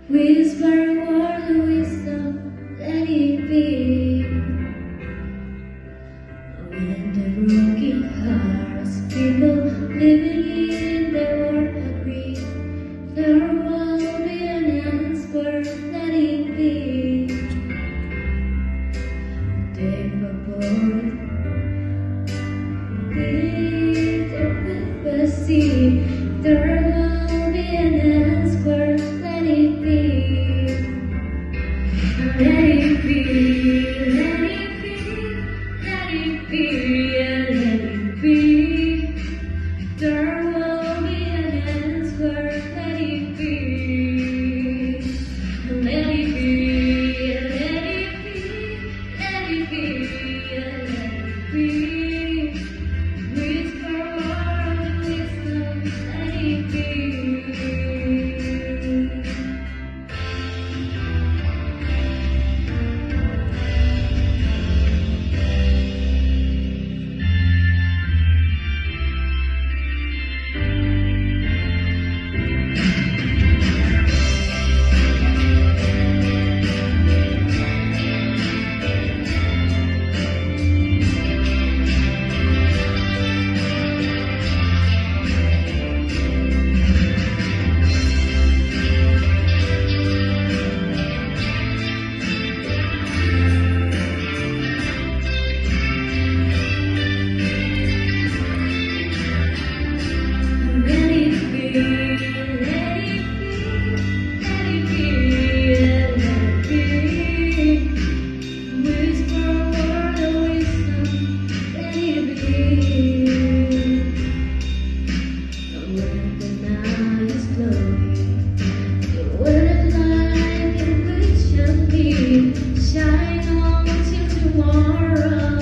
Whisper a word of wisdom, let it be. When the broken hearts, people living in the world agree, there will be an answer, let it be. They were born with the prophecy, there will be an answer, let it be. Let it be, let it be, let it be, let it be. There will be an answer, let it be. Let it be, let it be, let it be, let it be. Whisper words of wisdom, let it be. Shine on till tomorrow.